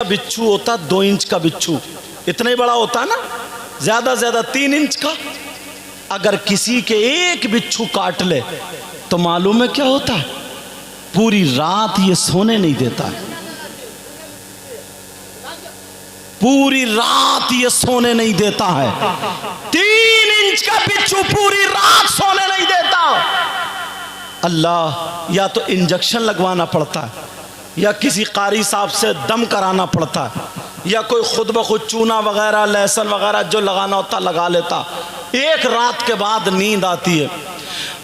बिच्छू होता, 2 इंच का बिच्छू, इतना ही बड़ा होता ना, ज्यादा ज्यादा 3 इंच का। अगर किसी के एक बिच्छू काट ले तो मालूम है क्या होता है? पूरी रात ये सोने नहीं देता है, पूरी रात ये सोने नहीं देता है। 3 इंच का बिच्छू पूरी रात सोने नहीं देता। अल्लाह, या तो इंजेक्शन लगवाना पड़ता है, या किसी कारी साहब से दम कराना पड़ता है, या कोई खुद ब खुद चूना वगैरह लहसुन वगैरह जो लगाना होता लगा लेता। एक रात के बाद नींद आती है।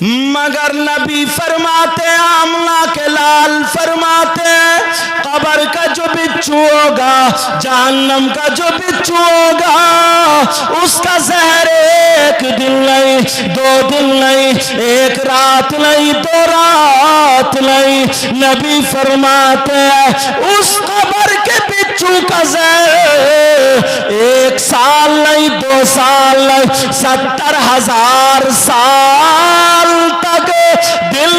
मगर नबी फरमाते, आमना के लाल फरमाते, कब्र का जो बिच्छू होगा, जहन्नम का जो बिच्छू होगा, उसका जहर 1 दिन नहीं, 2 दिन नहीं, 1 रात नहीं, 2 रात नहीं। नबी फरमाते उस कब्र के बिच्छू का जहर 1 साल नहीं, 2 साल नहीं, 70,000 साल तक दिल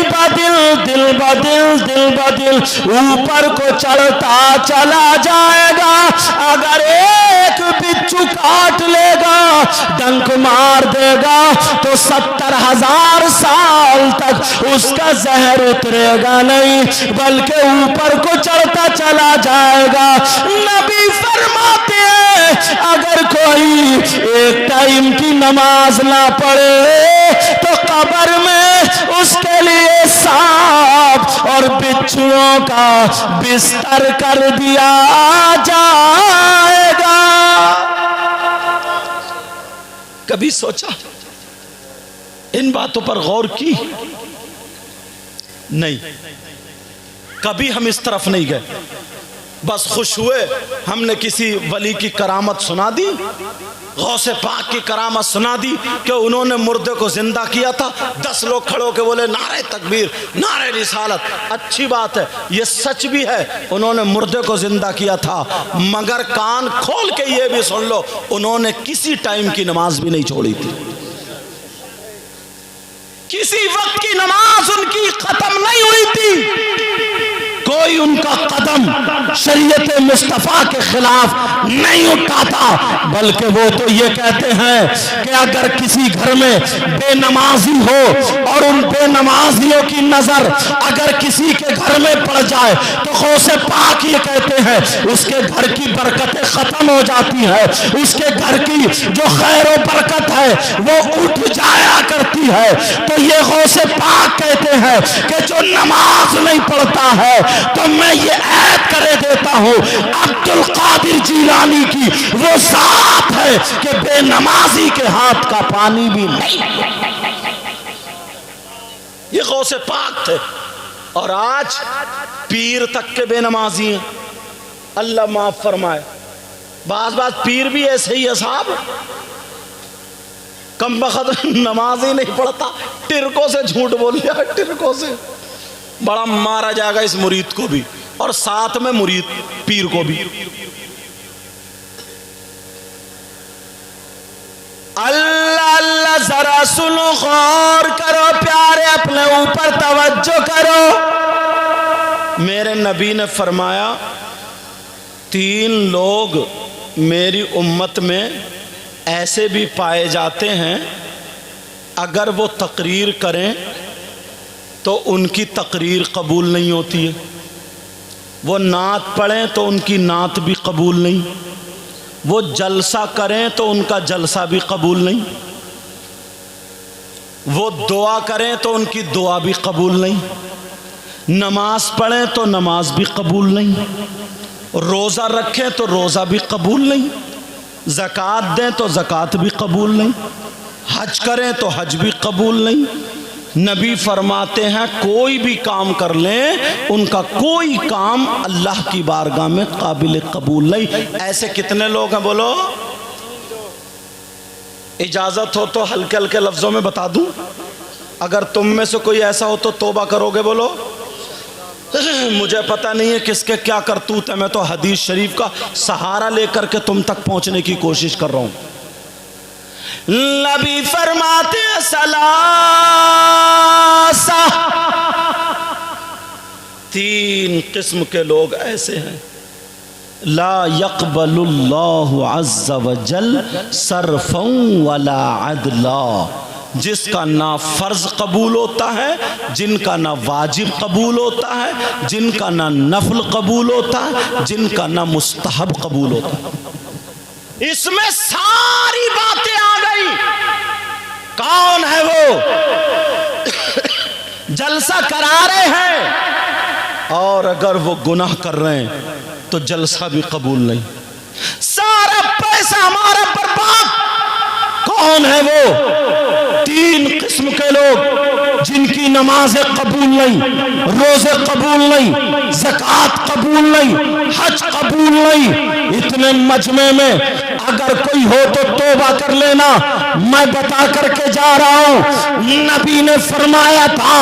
बदिल ऊपर को चढ़ता चला जाएगा। अगर एक बिच्छू काट लेगा, डंक मार देगा, तो 70,000 साल तक उसका जहर उतरेगा नहीं, बल्कि ऊपर को चढ़ता चला जाएगा। नबी फरमाते हैं अगर कोई एक टाइम की नमाज ना पढ़े तो कब्र में उसके लिए सांप और बिच्छुओं का बिस्तर कर दिया जाएगा। कभी सोचा, इन बातों पर गौर की? नहीं, कभी हम इस तरफ नहीं गए। बस खुश हुए हमने किसी वली की करामत सुना दी, गौसे पाक की करामत सुना दी कि उन्होंने मुर्दे को जिंदा किया था। 10 लोग खड़े होकर बोले नारे तकबीर, नारे रिसालत। अच्छी बात है, ये सच भी है, उन्होंने मुर्दे को जिंदा किया था। मगर कान खोल के ये भी सुन लो, उन्होंने किसी टाइम की नमाज भी नहीं छोड़ी थी। किसी वक्त की नमाज उनकी खत्म नहीं हुई थी। कोई उनका कदम शरीयत मुस्तफ़ा के खिलाफ नहीं उठाता, बल्कि वो तो ये कहते हैं कि अगर किसी घर में बेनमाजी हो और उन बेनमाजियों की नजर अगर किसी के घर में पड़ जाए तो गौसे पाक ये कहते हैं उसके घर की बरकतें खत्म हो जाती है, उसके घर की जो खैर और बरकत है वो उठ जाया करती है। तो ये गौसे पाक कहते हैं कि जो नमाज नहीं पढ़ता है तो मैं ये ऐद करे देता हूं अब्दुल कादिर जीलानी की वो जात है कि बेनमाजी के हाथ का पानी भी नहीं। ये गौसे पाक थे और आज पीर तक के बेनमाजी हैं। अल्लाह माफ फरमाए। बाज पीर भी ऐसे ही है साहब, कम बखत नमाज ही नहीं पढ़ता, टिरकों से झूठ बोल लिया, टिरकों से बड़ा मारा जाएगा इस मुरीद को भी और साथ में मुरीद पीर को भी। अल्लाह अल्लाह, जरा सुनो, गौर करो प्यारे, अपने ऊपर तवज्जो करो। मेरे नबी ने फरमाया 3 लोग मेरी उम्मत में ऐसे भी पाए जाते हैं, अगर वो तकरीर करें तो उनकी तकरीर कबूल नहीं होती है, वो नात पढ़ें तो उनकी नात भी कबूल नहीं, वो जलसा करें तो उनका जलसा भी कबूल नहीं, वो दुआ करें तो उनकी दुआ भी कबूल नहीं, नमाज पढ़ें तो नमाज भी कबूल नहीं, रोज़ा रखें तो रोज़ा भी कबूल नहीं, ज़कात दें तो ज़कात भी कबूल नहीं, हज करें तो हज भी कबूल नहीं। नबी फरमाते हैं कोई भी काम कर लें, उनका कोई काम अल्लाह की बारगाह में काबिल कबूल नहीं। ऐसे कितने लोग हैं बोलो? इजाज़त हो तो हल्के हल्के लफ्ज़ों में बता दूं, अगर तुम में से कोई ऐसा हो तो तौबा करोगे बोलो? मुझे पता नहीं है किसके क्या करतूत है, मैं तो हदीस शरीफ का सहारा लेकर के तुम तक पहुंचने की कोशिश कर रहा हूं। नबी फरमाते सलासा, 3 किस्म के लोग ऐसे हैं ला यक़बलुल्लाहु अज़्ज़ा वजल सरफ़न वला अदला, जिसका ना फ़र्ज़ कबूल होता है, जिनका ना वाजिब कबूल होता है, जिनका ना नफल कबूल होता है, जिनका ना मुस्तहब कबूल होता है। इसमें सारी बातें आ गई। कौन है वो? जलसा करा रहे हैं और अगर वो गुनाह कर रहे हैं तो जलसा भी कबूल नहीं। सारा पैसा हमारा बर्बाद। कौन है वो? 3 किस्म के लोग जिनकी नमाजें कबूल नहीं, रोजे कबूल नहीं, ज़कात कबूल नहीं, हज कबूल नहीं। इतने मजमे में अगर कोई हो तो तौबा कर लेना। मैं बता करके जा रहा हूं, नबी ने फरमाया था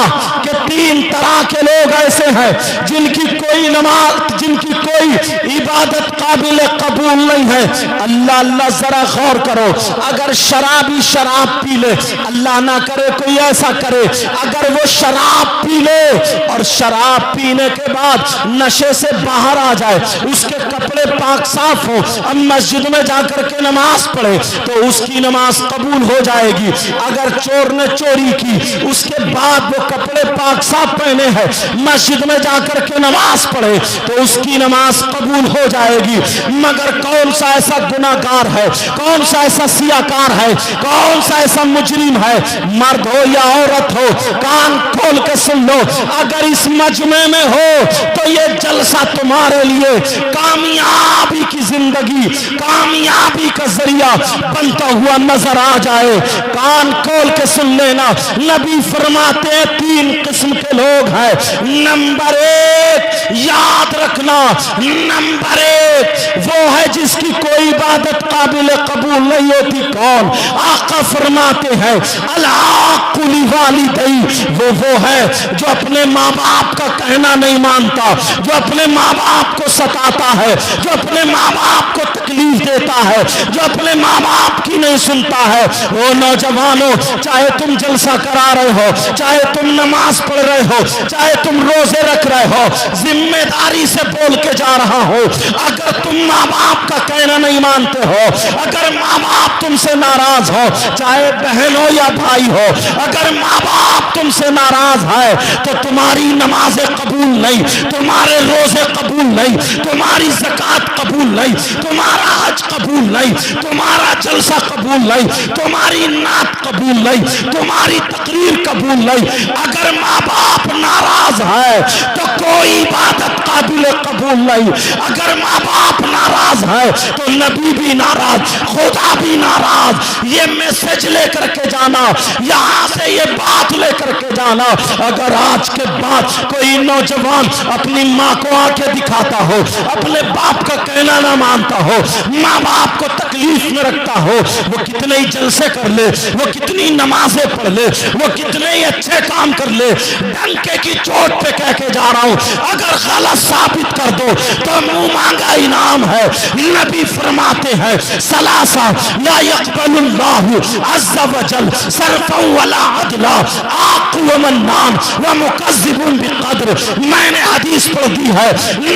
कि 3 तरह के लोग ऐसे हैं जिनकी कोई नमाज, जिनकी कोई इबादत काबिल कबूल नहीं है। अल्लाह अल्लाह जरा गौर करो। अगर शराबी शराब पी ले, अल्लाह ना करे कोई ऐसा करे, अगर वो शराब पी ले और शराब पीने के बाद नशे से बाहर आ जाए, उसके कपड़े पाक साफ हो, अब मस्जिद में जाकर के नमाज पढ़े तो उसकी नमाज कबूल हो जाएगी। अगर चोर ने चोरी की, उसके बाद वो कपड़े पाक साफ पहने हैं, मस्जिद में जाकर के नमाज पढ़े तो उसकी नमाज कबूल हो जाएगी। मगर कौन सा ऐसा गुनाहगार है, कौन सा ऐसा सियाकार है, कौन सा ऐसा मुजरिम है, मर्द हो या औरत हो, कान खोल के सुन लो। अगर इस मजमे में हो तो ये जलसा तुम्हारे लिए कामयाबी की जिंदगी, कामयाबी का जरिया बनता हुआ नजर आ जाए। कान खोल के सुन लेना। नबी फरमाते हैं 3 किस्म के लोग हैं। नंबर 1 याद रखना, नंबर 1 वो है जिसकी कोई इबादत काबिल कबूल नहीं होती। कौन? आका फरमाते हैं अल-आक़ुली वालिदैन, वो है जो अपने माँ बाप का कहना नहीं मानता, जो अपने माँ बाप को सताता है, जो अपने माँ बाप को तकलीफ देता है, जो अपने माँ बाप की नहीं सुनता है। वो नौजवानों, चाहे तुम जलसा करा रहे हो, चाहे तुम नमाज पढ़ रहे हो, चाहे तुम रोजे रख रहे हो, जिम्मेदारी से बोल के जा रहा हो, अगर तुम माँ बाप का कहना नहीं मानते हो, अगर माँ बाप तुमसे नाराज हो, चाहे बहन हो या भाई हो, अगर माँ बाप तुमसे नाराज है तो तुम्हारी नमाजें कबूल नहीं, तुम्हारे रोजे कबूल नहीं, तुम्हारी ज़कात कबूल नहीं, तुम्हारा हज कबूल नहीं, तुम्हारा जलसा कबूल नहीं, तुम्हारी नात कबूल नहीं, तुम्हारी तकरीर कबूल नहीं। अगर माँ बाप नाराज है तो कोई इबादत काबिल कबूल नहीं। अगर माँ बाप नाराज है तो नबी भी नाराज, खुदा भी नाराज। ये मैसेज लेकर के जाना, यहाँ से ये बात लेकर के जाना। अगर आज के बाद कोई नौजवान अपनी माँ को आके दिखाता हो, अपने बाप का कहना ना मानता हो, माँ बाप को तकलीफ में रखता हो, वो कितने ही जलसे कर ले, वो कितनी नमाजें पढ़ ले, वो कितने ही अच्छे काम कर ले, डंके की चोट पे कह के जा रहा हूं, अगर गलत साबित कर दो तो मुंह मांगा इनाम है। नबी फरमाते हैं सलासा ला यक़बलुल्लाहु अज़्ज़ा वजल सरफ़न वला अदला, आक़ व मन्नान व मुकज़्ज़िबुन बिक़द्र। मैंने हदीस पढ़ दी है,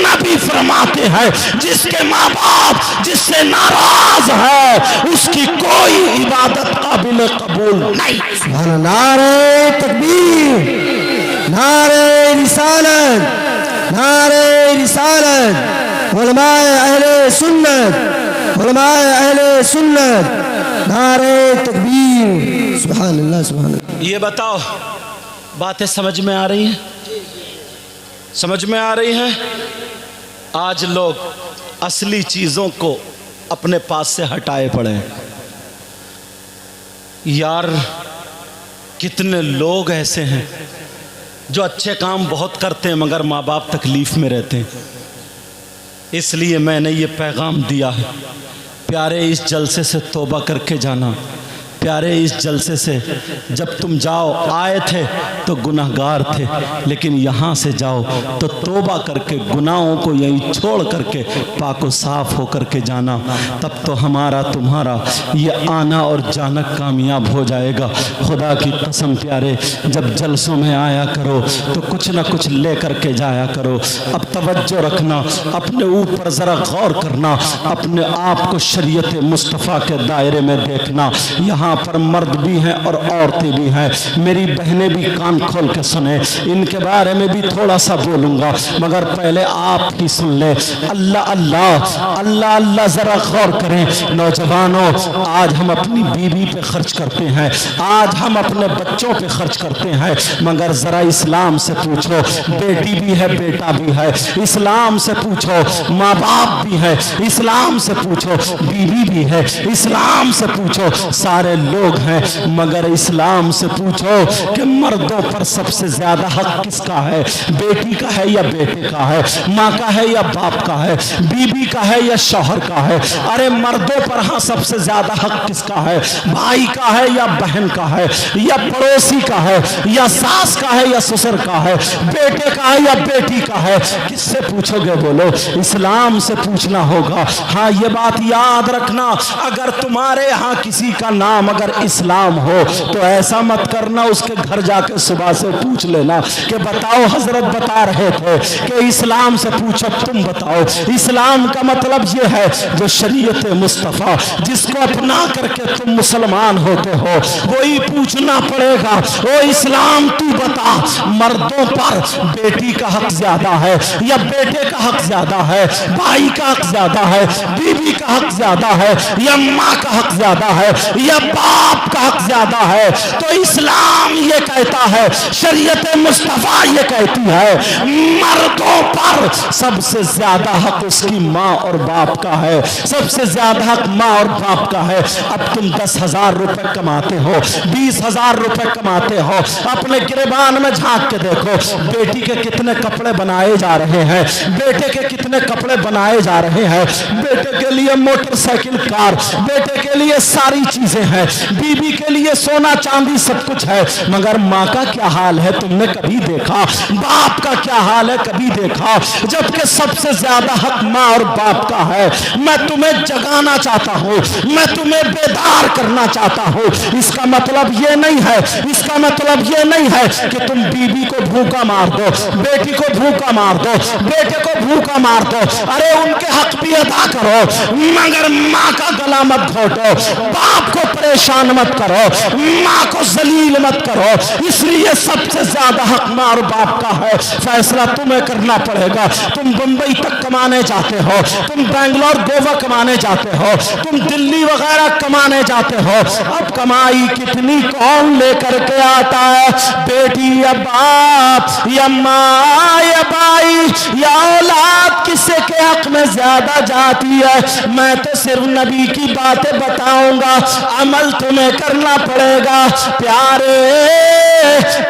नबी फरमाते हैं जिसके माँ बाप जिससे नाराज है उसकी कोई इबादत काबिल कबूल नहीं। नारे तकबीर, नारे रिसालत, नारे रिसालत, उलमाए अहले सुन्नत, उलमाए अहले सुन्नत, नारे तकबीर। सुभान अल्लाह, सुभान अल्लाह। ये बताओ, बातें समझ में आ रही हैं? समझ में आ रही हैं? आज लोग असली चीज़ों को अपने पास से हटाए पड़े हैं। यार कितने लोग ऐसे हैं जो अच्छे काम बहुत करते हैं मगर माँ बाप तकलीफ़ में रहते हैं। इसलिए मैंने ये पैगाम दिया है, प्यारे इस जलसे से तौबा करके जाना, प्यारे इस जलसे से जब तुम जाओ, आए थे तो गुनाहगार थे, लेकिन यहाँ से जाओ तो तौबा करके गुनाहों को यहीं छोड़ करके पाको साफ हो करके जाना, तब तो हमारा तुम्हारा ये आना और जाना कामयाब हो जाएगा। खुदा की कसम प्यारे, जब जलसों में आया करो तो कुछ ना कुछ ले करके जाया करो। अब तवज्जो रखना, अपने ऊपर ज़रा गौर करना, अपने आप को शरीयत मुस्तफ़ा के दायरे में देखना। यहाँ पर मर्द भी हैं और औरतें भी हैं, मेरी बहनें भी कान खोल के सुने, इनके बारे में भी थोड़ा सा बोलूँगा, मगर पहले आप ही सुन ले। अल्लाह अल्लाह अल्लाह अल्लाह, ज़रा गौर करें नौजवानों, आज हम अपनी बीवी पे खर्च करते हैं, आज हम अपने बच्चों पे खर्च करते हैं, मगर ज़रा इस्लाम से पूछो, बेटी भी है बेटा भी है, इस्लाम से पूछो, माँ बाप भी है, इस्लाम से पूछो, बीवी भी है, इस्लाम से पूछो, सारे लोग हैं, मगर इस्लाम से पूछो कि मर्दों पर सबसे ज़्यादा हक किसका है? बेटी का है या बेटे का है? माँ का है या बाप का है? बीवी का है या शौहर का है? अरे मर्दों पर हाँ सबसे ज़्यादा हक किसका है? भाई का है या बहन का है या पड़ोसी का है या सास का है या ससुर का है? बेटे का है या बेटी का है? किससे पूछोगे? बोलो, इस्लाम से पूछना होगा। हाँ ये बात याद रखना, अगर तुम्हारे यहाँ किसी का नाम अगर इस्लाम हो तो ऐसा मत करना उसके घर जाके सुबह से पूछ लेना कि बताओ हजरत बता रहे थे कि इस्लाम से पूछो, तुम बताओ। इस्लाम का मतलब ये है जो शरीयत मुस्तफ़ा जिसको अपना करके तुम मुसलमान होते हो वही पूछना पड़ेगा। ओ इस्लाम तू बता, मर्दों पर बेटी का हक ज्यादा है या बेटे का हक ज्यादा है? भाई का हक ज्यादा है? बीवी का हक ज्यादा है या माँ का हक ज्यादा है या बाप का हक ज्यादा है? तो इस्लाम ये कहता है, शरीयत मुस्तफ़ा ये कहती है, मर्दों पर सबसे ज्यादा हक उसकी माँ और बाप का है, सबसे ज्यादा हक माँ और बाप का है। अब तुम 10,000 रुपए कमाते हो, 20,000 रुपए कमाते हो, अपने गिरबान में झांक के देखो, बेटी के कितने कपड़े बनाए जा रहे हैं, बेटे के कितने कपड़े बनाए जा रहे हैं, बेटे के लिए मोटरसाइकिल कार, बेटे के लिए सारी चीजें हैं, बीबी के लिए सोना चांदी सब कुछ है, मगर माँ का क्या हाल है तुमने कभी देखा? बाप का क्या हाल है कभी देखा? जबकि सबसे ज्यादा हक माँ और बाप का है। मैं तुम्हें जगाना चाहता हूँ, मैं तुम्हें बेदार करना चाहता हूँ। इसका मतलब ये नहीं है, इसका मतलब ये नहीं है कि तुम बीबी को भूखा मार दो, बेटी को भूखा मार दो, बेटे को भूखा मार दो। अरे उनके हक भी अदा करो, मगर माँ का गला मत घोटो, बाप को परेशान मत करो, माँ को जलील मत करो। इसलिए सबसे ज्यादा हक माँ और बाप का है। फैसला तुम्हें करना पड़ेगा। तुम बंबई तक कमाने जाते हो, तुम बेंगलोर गोवा कमाने जाते हो, तुम दिल्ली वगैरह कमाने जाते हो, अब कमाई कितनी कौन लेकर के आता है? बेटी या बाप या माँ या भाई या औलाद, किसी के हक में ज्यादा जाती है? मैं तो सिर्फ नबी की बातें बताऊंगा, अमल तुम्हें करना पड़ेगा। प्यारे,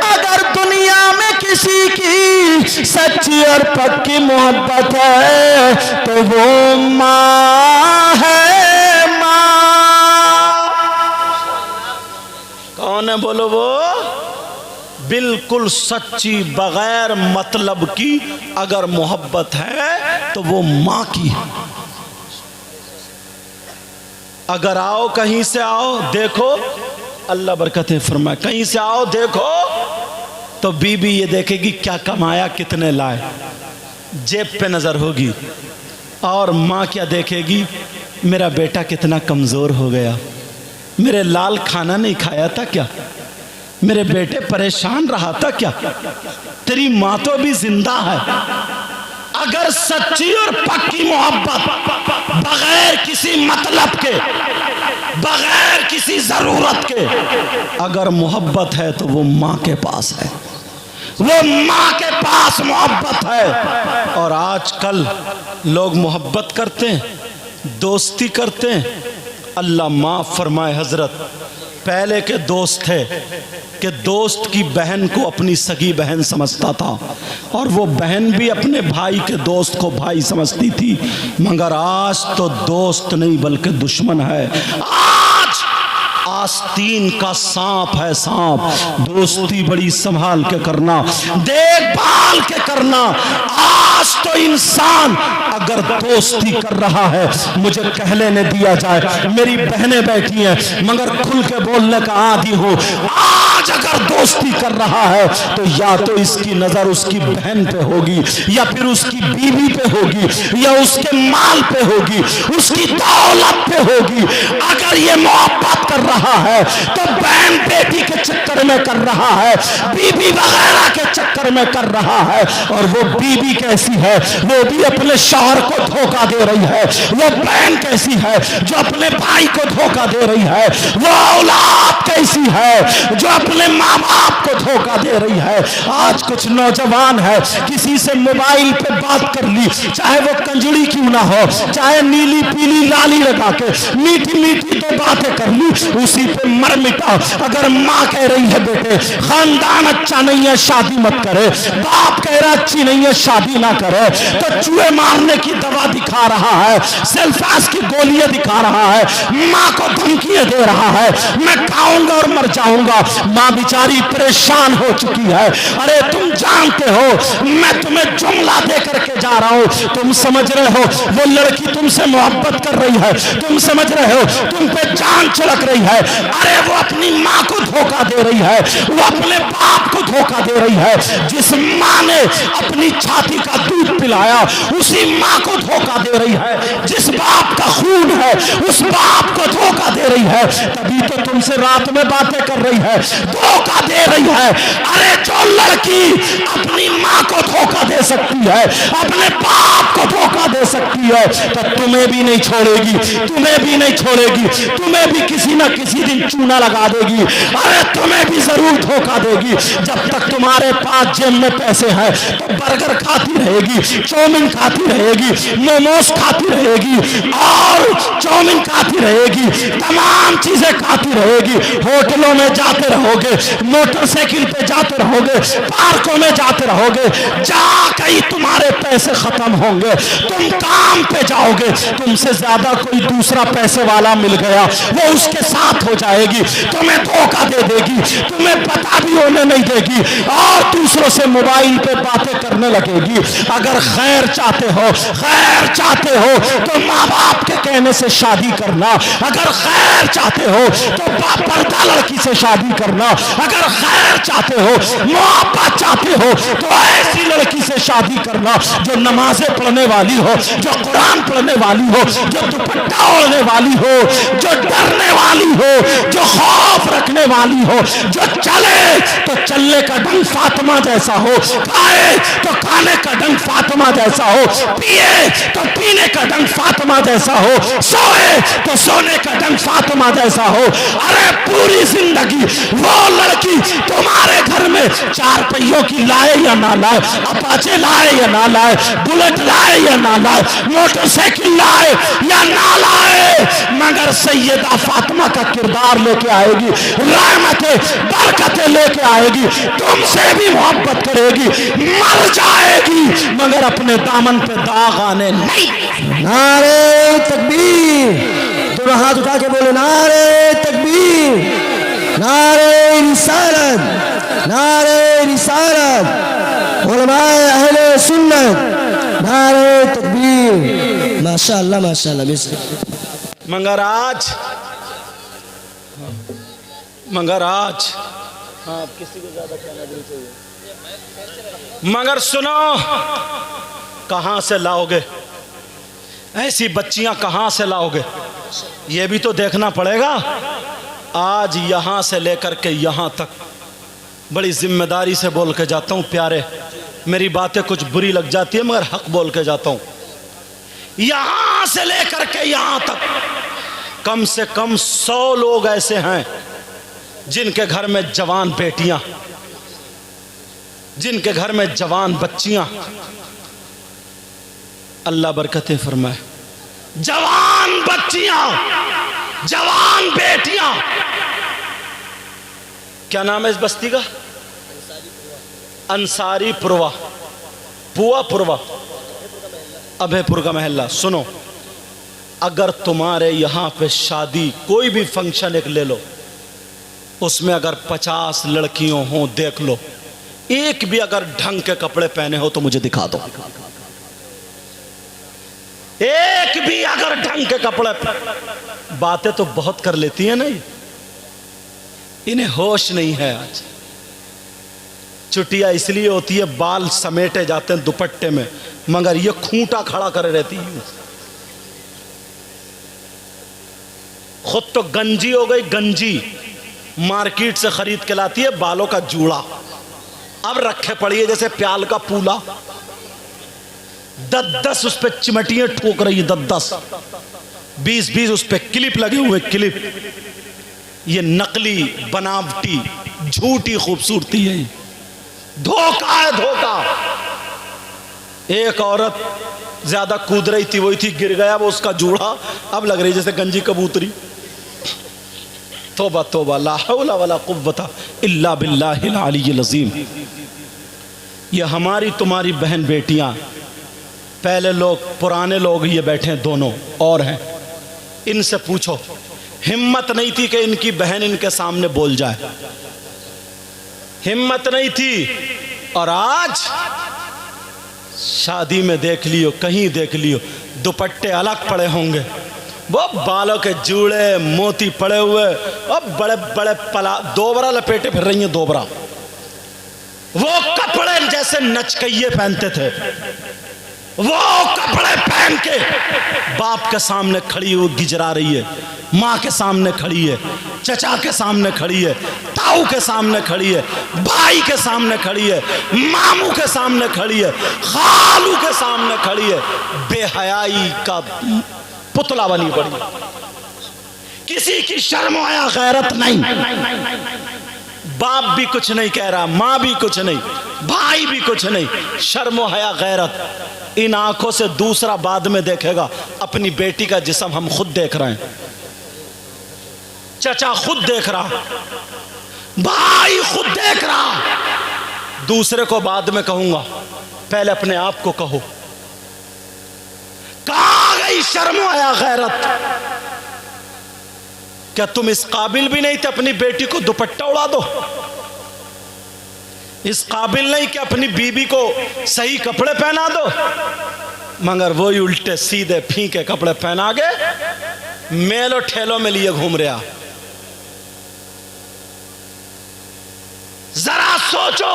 अगर दुनिया में किसी की सच्ची और पक्की मोहब्बत है तो वो माँ है, माँ। कौन है? बोलो वो। बिल्कुल सच्ची, बगैर मतलब की अगर मोहब्बत है तो वो माँ की। अगर आओ कहीं से आओ, देखो अल्लाह बरकतें फरमाए, कहीं से आओ देखो तो बीबी ये देखेगी क्या कमाया, कितने लाए, जेब पे नजर होगी। और माँ क्या देखेगी? मेरा बेटा कितना कमजोर हो गया, मेरे लाल खाना नहीं खाया था क्या, मेरे बेटे परेशान रहा था क्या? तेरी माँ तो अभी जिंदा है। अगर सच्ची और पक्की मोहब्बत बगैर किसी मतलब के, बगैर किसी जरूरत के अगर मोहब्बत है तो वो माँ के पास है, वो माँ के पास मोहब्बत है। और आजकल लोग मोहब्बत करते हैं, दोस्ती करते हैं। अल्लाह माफ फरमाए, हजरत पहले के दोस्त थे कि दोस्त की बहन को अपनी सगी बहन समझता था और वो बहन भी अपने भाई के दोस्त को भाई समझती थी। मगर आज तो दोस्त नहीं बल्कि दुश्मन है। आज आस्तीन का सांप है सांप, दोस्ती बड़ी संभाल के करना, देखभाल के करना। आज तो इंसान अगर दोस्ती कर रहा है, मुझे कह लेने दिया जाए, मेरी बहनें बैठी हैं मगर खुल के बोलने का आदी हूं, आज अगर दोस्ती कर रहा है तो या तो इसकी नजर उसकी बहन पे होगी, या फिर उसकी बीवी पे होगी, या उसके माल पे होगी, उसकी दौलत पे होगी। अगर ये मोहब्बत कर रहा है तो बहन बेटी के चक्कर में कर रहा है, बीवी वगैरह के चक्कर में कर रहा है। और वो बीवी कैसी है, वो भी अपने शौहर को धोखा दे रही है। वो बहन कैसी है, जो अपने भाई को धोखा दे रही है। वो औलाद कैसी है, जो अपने माँ बाप को धोखा दे रही है। आज कुछ नौजवान है, किसी से मोबाइल पे बात कर ली, चाहे वो कंजड़ी क्यों ना हो, चाहे नीली पीली लाली लगा के मीठी मीठी तो बातें कर ली, उसी पे मर मिटा। अगर माँ कह रही है बेटे खानदान अच्छा नहीं है, शादी मत करे, बाप कह रहा अच्छी नहीं है, शादी ना करे, तो चूहे मारने की दवा दिखा रहा है, सेल्फास की गोलियां दिखा रहा है, माँ को धमकियां दे रहा है, मैं खाऊंगा और मर जाऊंगा। माँ बेचारी परेशान हो चुकी है। अरे तुम जानते हो मैं तुम्हें जुमला दे करके जा रहा हूं, तुम समझ रहे हो वो लड़की तुमसे मोहब्बत कर रही है, तुम समझ रहे हो तुम पे जान छिड़क रही है। अरे वो अपनी माँ को धोखा दे रही है, वो अपने बाप को धोखा दे रही है। जिस माँ ने अपनी छाती का दूध पिलाया उसी माँ को धोखा दे रही है। जिस बाप का खून है उस बाप को धोखा दे रही है। तभी तो तुमसे रात में बातें कर रही है, धोखा दे रही है। अरे जो लड़की अपनी माँ को धोखा दे सकती है, अपने बाप को धोखा दे सकती है, तो तुम्हें भी नहीं छोड़ेगी, तुम्हें भी नहीं छोड़ेगी, तुम्हें भी किसी ना किसी दिन चूना लगा देगी। अरे तुम्हें भी जरूर धोखा देगी। जब तक तुम्हारे पास जेब में पैसे हैं तो बर्गर खाती रहेगी, चाउमीन खाती रहेगी, मोमोज खाती रहेगी और चाउमीन खाती रहेगी, तमाम चीजें खाती रहेगी। होटलों में जाते रहोगे, मोटरसाइकिल पे जाते रहोगे, पार्कों में जाते रहोगे, जा कहीं तुम्हारे पैसे खत्म होंगे, तुम काम पे जाओगे, तुमसे ज्यादा कोई दूसरा पैसे वाला मिल गया, वो उसके साथ हो जाएगी, तुम्हें धोखा दे देगी, तुम्हें पता भी होने नहीं देगी और दूसरों से मोबाइल पे बातें करने लगेगी। अगर खैर चाहते हो, खैर चाहते हो तो माँ बाप के कहने से शादी करना। अगर खैर चाहते हो तो पर्दा लड़की से शादी करना। अगर खैर चाहते हो, मोहब्बत चाहते हो तो ऐसी लड़की से शादी करना जो नमाजें पढ़ने वाली हो, जो कुरान पढ़ने वाली हो, जो दुपट्टा ओढ़ने वाली हो, जो डरने वाली हो, जो खौफ रखने वाली हो, जो चले तो चलने का ढंग फातिमा जैसा हो, खाए तो खाने का ढंग फातिमा जैसा हो, पिए तो पीने का ढंग फातिमा जैसा हो, सोए तो सोने का ढंग फातिमा जैसा हो। अरे पूरी जिंदगी वो लड़की तुम्हारे घर में चार पहियों की लाए या ना लाए, अपाचे लाए या ना लाए, बुलेट लाए या ना लाए, मोटरसाइकिल लाए या ना लाए, मगर सैयदा फातिमा का किरदार लेके आएगी, रहमतें बरकतें लेके आएगी, तुमसे भी मोहब्बत करेगी, मर जाएगी मगर अपने दामन पे दाग आने नहीं। नारे तकबीर, दोनों हाथ उठा के बोले नारे तकबीर, नारे रिसालत, नारे रिसालत, उलमाए अहले सुन्नत, नारे तकबीर। माशाअल्लाह माशाअल्लाह। मगर आज हाँ, किसी को ज्यादा कहना नहीं चाहिए, मगर सुनो, कहां से लाओगे ऐसी बच्चियां, कहां से लाओगे ये भी तो देखना पड़ेगा। आज यहां से लेकर के यहां तक बड़ी जिम्मेदारी से बोल के जाता हूं प्यारे, मेरी बातें कुछ बुरी लग जाती है मगर हक बोल के जाता हूं। यहां से लेकर के यहां तक कम से कम 100 लोग ऐसे हैं जिनके घर में जवान बेटियां, जिनके घर में जवान बच्चियां, अल्लाह बरकतें फरमाए, जवान बच्चियां, जवान बेटियां। क्या नाम है इस बस्ती का? अंसारी पुरवा, पुआ पुरवा, अभयपुर का महल्ला। सुनो, अगर तुम्हारे यहां पे शादी, कोई भी फंक्शन एक ले लो, उसमें अगर 50 लड़कियों हों देख लो, एक भी अगर ढंग के कपड़े पहने हो तो मुझे दिखा दो। एक भी अगर ढंग के कपड़े, बातें तो बहुत कर लेती है ना, इन्हें होश नहीं है। आज चुटिया इसलिए होती है बाल समेटे जाते हैं दुपट्टे में, मगर ये खूंटा खड़ा करे रहती है। खुद तो गंजी हो गई, गंजी मार्केट से खरीद के लाती है बालों का जूड़ा, अब रखे पड़ी है जैसे प्याल का पूला। 10-10 उस पे चिमटियां ठोक रही है, 10-10 20-20 उस पे क्लिप लगे हुए, क्लिप। ये नकली बनावटी झूठी खूबसूरती है, धोखा है, धोखा। एक औरत ज्यादा कूद रही थी, वही थी, गिर गया वो उसका जूड़ा, अब लग रही जैसे गंजी कबूतरी। तौबा तौबा, ला हौला वला कुव्वता इल्ला बिल्लाहिल अलीय्यिल अज़ीम। ये हमारी तुम्हारी बहन बेटियां, पहले लोग, पुराने लोग ये बैठे हैं दोनों और हैं, इनसे पूछो, हिम्मत नहीं थी कि इनकी बहन इनके सामने बोल जाए, हिम्मत नहीं थी। और आज शादी में देख लियो, कहीं देख लियो, दुपट्टे अलग पड़े होंगे, वो बालों के जूड़े मोती पड़े हुए, और बड़े बड़े पला दोबरा लपेटे फिर रही हैं, दोबरा। वो कपड़े जैसे नचकइये पहनते थे, वो कपड़े पहन के बाप के सामने खड़ी हुई गिजरा रही है, माँ के सामने खड़ी है, चचा के सामने खड़ी है, ताऊ के सामने खड़ी है, भाई के सामने खड़ी है, मामू के सामने खड़ी है, खालू के सामने खड़ी है, बेहयाई का पुतला बनी पड़ी, किसी की शर्म आया गैरत नहीं। बाप भी कुछ नहीं कह रहा, माँ भी कुछ नहीं, भाई भी कुछ नहीं, शर्म हया गैरत। इन आंखों से दूसरा बाद में देखेगा। अपनी बेटी का जिस्म हम खुद देख रहे हैं, चचा खुद देख रहा, भाई खुद देख रहा, दूसरे को बाद में कहूंगा, पहले अपने आप को कहो। कहां गई शर्म आया गैरत? क्या तुम इस काबिल भी नहीं थे अपनी बेटी को दुपट्टा उड़ा दो? इस काबिल नहीं कि अपनी बीबी को सही कपड़े पहना दो? मगर वही उल्टे सीधे फीके कपड़े पहना के मेलो ठेलों में लिए घूम रहा। जरा सोचो,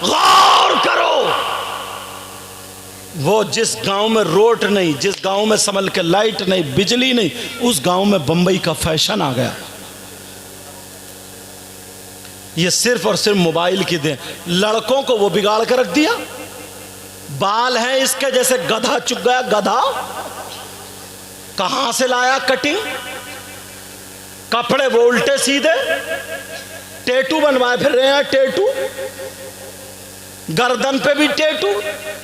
गौर करो। वो जिस गांव में रोड नहीं, जिस गांव में संभल के लाइट नहीं, बिजली नहीं, उस गांव में बंबई का फैशन आ गया। ये सिर्फ और सिर्फ मोबाइल की दे, लड़कों को वो बिगाड़ कर रख दिया। बाल हैं इसके जैसे गधा चुक गया, गधा। कहां से लाया कटिंग, कपड़े वो उल्टे सीधे, टेटू बनवाए फिर रहे हैं, टेटू गर्दन पे भी टेटू।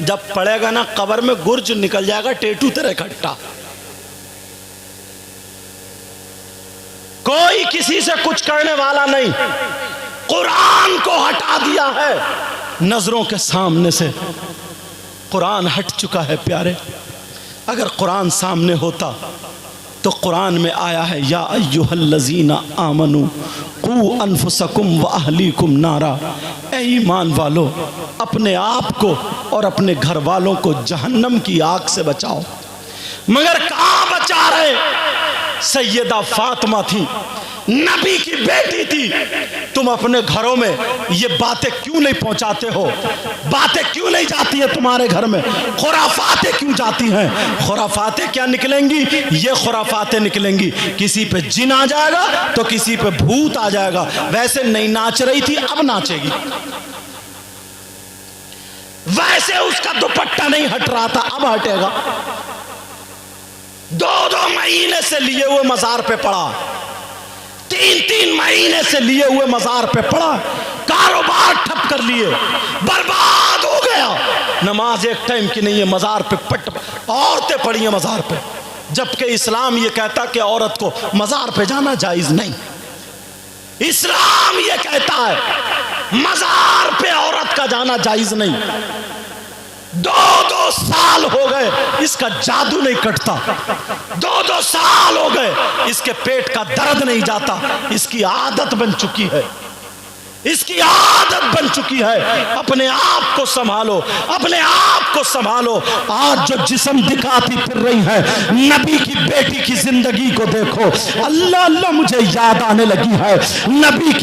जब पड़ेगा ना कब्र में गुर्ज निकल जाएगा टेटू तेरे इकट्ठा। कोई किसी से कुछ करने वाला नहीं, कुरान को हटा दिया है नजरों के सामने से। कुरान हट चुका है प्यारे। अगर कुरान सामने होता तो कुरान में आया है, या अय्युहल्लज़ीना आमनू कू अनफुसकुम व अहलीकुम नारा। ऐ ईमान वालो, अपने आप को और अपने घर वालों को जहन्नम की आग से बचाओ। मगर कहां बचा रहे? सैयदा फातिमा थी, नबी की बेटी थी। तुम अपने घरों में ये बातें क्यों नहीं पहुंचाते हो? बातें क्यों नहीं जाती है तुम्हारे घर में? खुराफातें क्यों जाती हैं? खुराफातें क्या निकलेंगी? ये खुराफातें निकलेंगी, किसी पे जिन आ जाएगा तो किसी पे भूत आ जाएगा। वैसे नहीं नाच रही थी, अब नाचेगी। वैसे उसका दुपट्टा नहीं हट रहा था, अब हटेगा। 2-2 महीने से लिए हुए मजार पे पड़ा, 3-3 महीने से लिए हुए मजार पे पड़ा, कारोबार ठप कर लिए, बर्बाद हो गया। नमाज एक टाइम की नहीं है, मजार पे पट औरतें पड़ी हैं मजार पे, जबकि इस्लाम ये कहता कि औरत को मजार पे जाना जायज नहीं। इस्लाम ये कहता है मजार पे औरत का जाना जायज नहीं। दो साल हो गए इसका जादू नहीं कटता, 2 साल हो गए इसके पेट का दर्द नहीं जाता। इसकी आदत बन चुकी है, इसकी आदत बन चुकी है। अपने आप को संभालो, अपने आप को संभालो। आज जो जिस्म दिखाती फिर रही है, नबी की बेटी की जिंदगी को देखो। अल्लाह अल्लाह मुझे याद आने लगी है नबी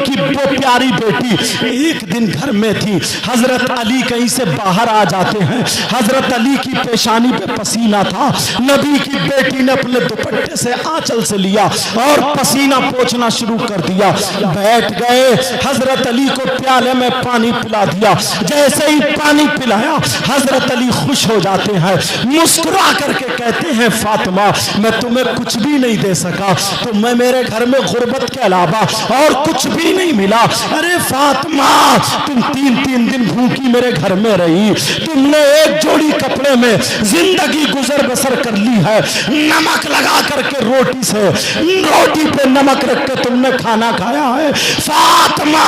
की वो प्यारी बेटी। एक दिन घर में थी, हजरत अली कहीं से बाहर आ जाते हैं, हजरत अली की पेशानी पे पसीना था। नबी की बेटी ने अपने दुपट्टे से आंचल से लिया और पसीना पोंछना शुरू कर दिया। बैठ गए, हजरत अली को प्याले में पानी पिला दिया। जैसे ही पानी पिलाया हजरत अली खुश हो जाते हैं, मुस्कुरा करके कहते हैं फातिमा मैं तुम्हें कुछ भी नहीं दे सका, तुम्हें मेरे घर में गुर्बत के अलावा और कुछ भी नहीं मिला। अरे फातिमा तुम 3 दिन भूखी मेरे घर में रही, तुमने एक जोड़ी कपड़े में जिंदगी गुजर बसर कर ली है। नमक लगा करके रोटी पे नमक रख के तुमने खाना खाया है। फातिमा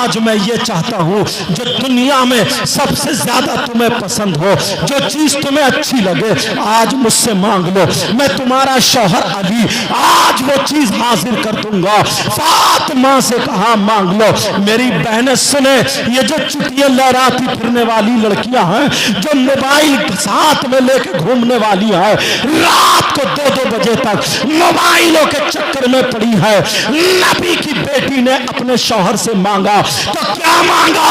आज मैं ये चाहता हूं जो दुनिया में सबसे ज्यादा तुम्हें पसंद हो, जो चीज तुम्हें अच्छी लगे, आज मुझसे मांग लो, मैं तुम्हारा शौहर अली आज वो चीज हासिल कर दूंगा। फातिमा से कहा मांग लो। मेरी बहनें सुने, ये जो चुटियां लहराती फिरने वाली लड़कियां हैं, जो मोबाइल साथ में लेके घूमने वाली है, रात को 2-2 बजे तक मोबाइलों के चक्कर में पड़ी है। नबी की बेटी ने अपने शौहर से मांगा तो क्या मांगा?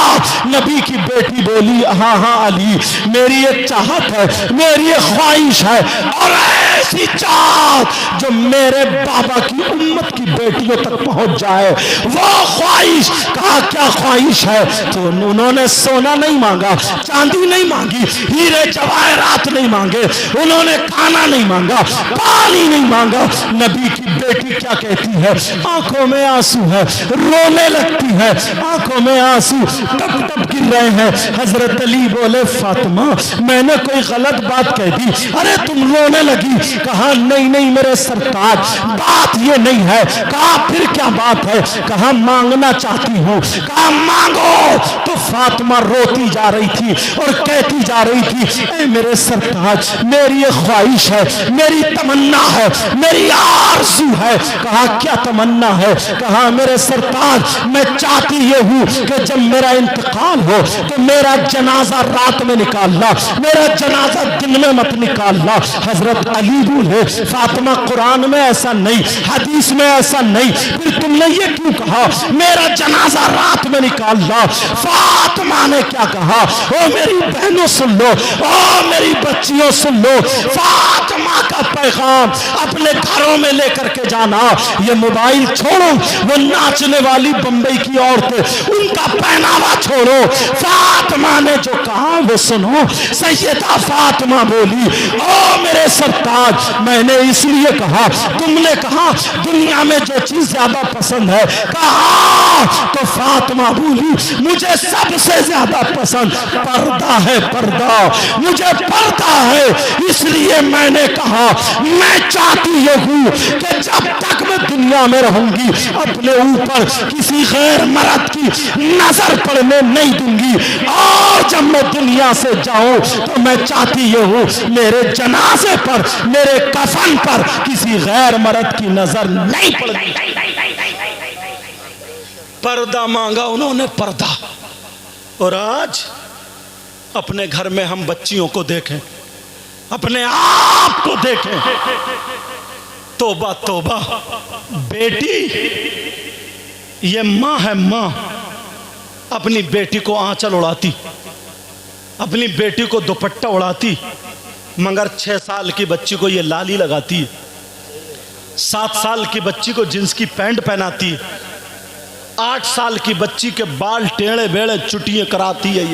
नबी की बेटी बोली हाँ हाँ अली मेरी एक चाहत है, मेरी एक ख्वाहिश है, और ऐसी चाहत जो मेरे बाबा की उम्मत की बेटियों तक पहुंच जाए, वो ख्वाहिश। कहा क्या ख्वाहिश है? तो उन्होंने सोना नहीं मांगा, चांदी नहीं मांगी, हीरे जवाहरात नहीं मांगे, उन्होंने खाना नहीं मांगा, पानी नहीं मांगा। नबी की बेटी क्या कहती है? आंखों में आंसू है, रोने लगती है, आंखों में आंसू टप टप गिर रहे हैं। हजरत अली बोले फातिमा मैंने कोई गलत बात कह दी? अरे तुम रोने लगी। कहा नहीं नहीं मेरे सरताज बात ये नहीं है। कहा फिर क्या बात है? कहा मांगना चाहती हूँ। कहा मांगो। तो फातिमा रोती जा रही थी और कहती जा रही थी ऐ मेरे सरताज मेरी ये ख्वाहिश है, मेरी तमन्ना है, मेरी आरज़ू है। कहा क्या तमन्ना है? कहा मेरे सरताज मैं चाहती ये हूँ कि जब मेरा इंतकाल हो तो मेरा जनाजा रात में निकालना, मेरा जनाजा दिन में मत निकालना। हजरत अली बोले फातिमा कुरान में ऐसा नहीं, हदीस में ऐसा नहीं, फिर तुमने ये क्यों कहा मेरा जनाजा रात में निकालना? फातिमा ने क्या कहा? ओ मेरी बहनों सुन लो, ओ मेरी बच्चियों सुन लो, फातिमा का पैगाम अपने घरों में लेकर के जाना। ये मोबाइल छोड़ो, वो नाचने वाली बंबई की औरतें उनका पहनावा छोड़ो, फातिमा ने जो कहा वो सुनो। सैयदा फातिमा बोली ओ मेरे सरताज मैंने इसलिए कहा, तुमने कहा दुनिया में जो चीज ज्यादा पसंद है। कहा तो फातिमा बोली मुझे सबसे ज्यादा पसंद पर्दा है, पर्दा मुझे पर्दा है। इसलिए मैंने कहा मैं चाहती ये हूं कि जब तक मैं दुनिया में रहूंगी अपने ऊपर किसी गैर मर्द की नजर पड़ने नहीं दूंगी, और जब मैं दुनिया से जाऊं तो मैं चाहती ये हूं मेरे जनाजे पर, मेरे कफन पर किसी गैर मर्द की नजर नहीं पड़ेगी। पर्दा मांगा उन्होंने, पर्दा। और आज अपने घर में हम बच्चियों को देखें, अपने आप को देखें, तौबा तौबा। बेटी ये माँ है, माँ अपनी बेटी को आंचल उड़ाती, अपनी बेटी को दुपट्टा उड़ाती, मगर 6 साल की बच्ची को ये लाली लगाती है, 7 साल की बच्ची को जींस की पैंट पहनाती है, 8 साल की बच्ची के बाल टेढ़े बेड़े चुटियां कराती है।